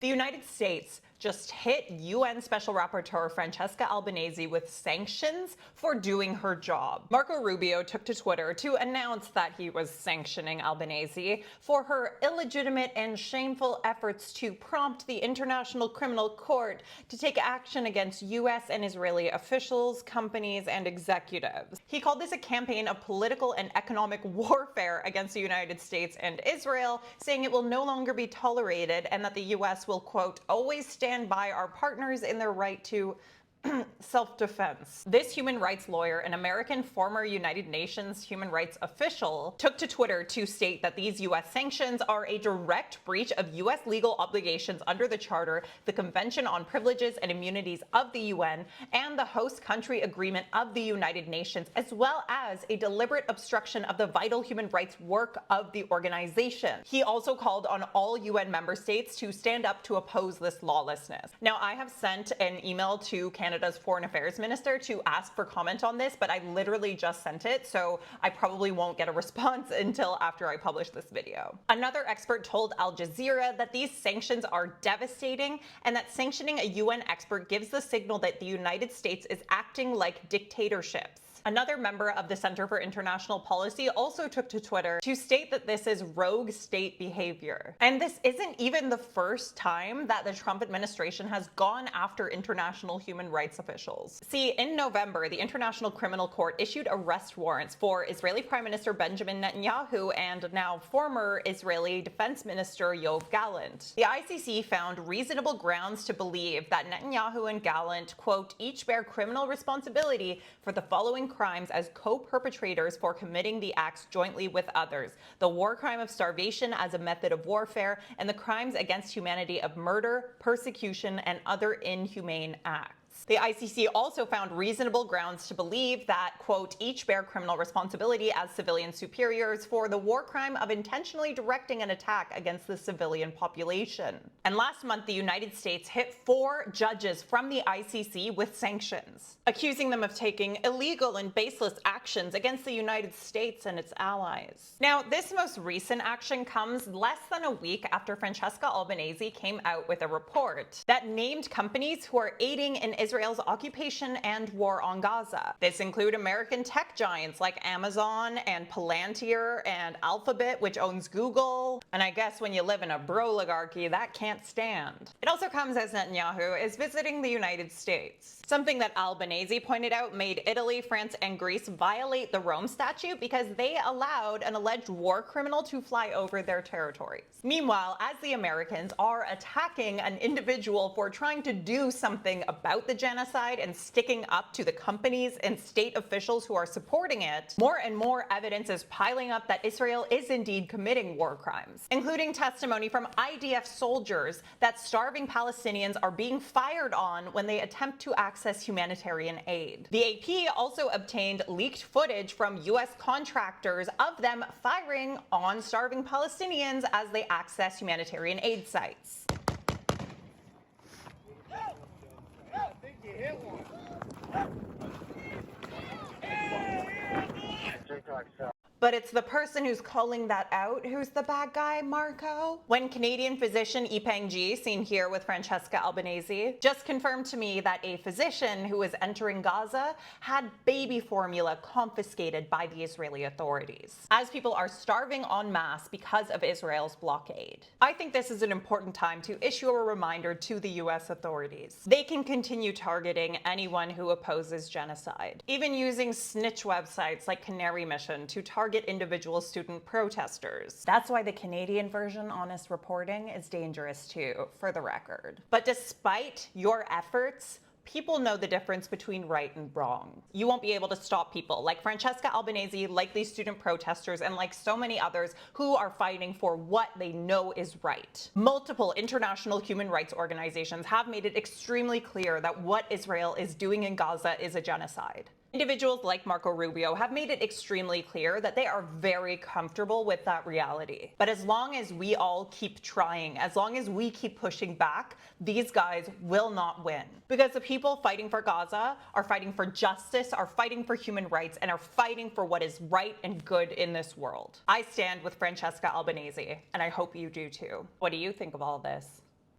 The United States just hit UN Special Rapporteur Francesca Albanese with sanctions for doing her job. Marco Rubio took to Twitter to announce that he was sanctioning Albanese for her illegitimate and shameful efforts to prompt the International Criminal Court to take action against US and Israeli officials, companies, and executives. He called this a campaign of political and economic warfare against the United States and Israel, saying it will no longer be tolerated and that the US will, quote, always stand by our partners in their right to self-defense. This human rights lawyer, an American former United Nations human rights official, took to Twitter to state that these U.S. sanctions are a direct breach of U.S. legal obligations under the Charter, the Convention on Privileges and Immunities of the UN, and the Host Country Agreement of the United Nations, as well as a deliberate obstruction of the vital human rights work of the organization. He also called on all UN member states to stand up to oppose this lawlessness. Now, I have sent an email to Canada's Foreign Affairs Minister to ask for comment on this, but I literally just sent it, so I probably won't get a response until after I publish this video. Another expert told Al Jazeera that these sanctions are devastating and that sanctioning a UN expert gives the signal that the United States is acting like dictatorships. Another member of the Center for International Policy also took to Twitter to state that this is rogue state behavior. And this isn't even the first time that the Trump administration has gone after international human rights officials. See, in November, the International Criminal Court issued arrest warrants for Israeli Prime Minister Benjamin Netanyahu and now former Israeli Defense Minister Yoav Gallant. The ICC found reasonable grounds to believe that Netanyahu and Gallant, quote, each bear criminal responsibility for the following crimes as co-perpetrators for committing the acts jointly with others: the war crime of starvation as a method of warfare, and the crimes against humanity of murder, persecution, and other inhumane acts. The ICC also found reasonable grounds to believe that, quote, each bear criminal responsibility as civilian superiors for the war crime of intentionally directing an attack against the civilian population. And last month, the United States hit 4 judges from the ICC with sanctions, accusing them of taking illegal and baseless actions against the United States and its allies. Now, this most recent action comes less than a week after Francesca Albanese came out with a report that named companies who are aiding in Israel's occupation and war on Gaza. This include American tech giants like Amazon and Palantir and Alphabet, which owns Google. And I guess when you live in a bro-oligarchy, that can't stand. It also comes as Netanyahu is visiting the United States. Something that Albanese pointed out made Italy, France, and Greece violate the Rome Statute because they allowed an alleged war criminal to fly over their territories. Meanwhile, as the Americans are attacking an individual for trying to do something about the genocide and sticking up to the companies and state officials who are supporting it, more and more evidence is piling up that Israel is indeed committing war crimes, including testimony from IDF soldiers that starving Palestinians are being fired on when they attempt to access humanitarian aid. The AP also obtained leaked footage from US contractors of them firing on starving Palestinians as they access humanitarian aid sites. But it's the person who's calling that out who's the bad guy, Marco. When Canadian physician Yipeng Ji, seen here with Francesca Albanese, just confirmed to me that a physician who was entering Gaza had baby formula confiscated by the Israeli authorities, as people are starving en masse because of Israel's blockade. I think this is an important time to issue a reminder to the US authorities. They can continue targeting anyone who opposes genocide, even using snitch websites like Canary Mission to target individual student protesters. That's why the Canadian version, Honest Reporting, is dangerous too, for the record. But despite your efforts, people know the difference between right and wrong. You won't be able to stop people like Francesca Albanese, like these student protesters, and like so many others who are fighting for what they know is right. Multiple international human rights organizations have made it extremely clear that what Israel is doing in Gaza is a genocide. Individuals like Marco Rubio have made it extremely clear that they are very comfortable with that reality. But as long as we all keep trying, as long as we keep pushing back, these guys will not win. Because the people fighting for Gaza are fighting for justice, are fighting for human rights, and are fighting for what is right and good in this world. I stand with Francesca Albanese, and I hope you do too. What do you think of all this?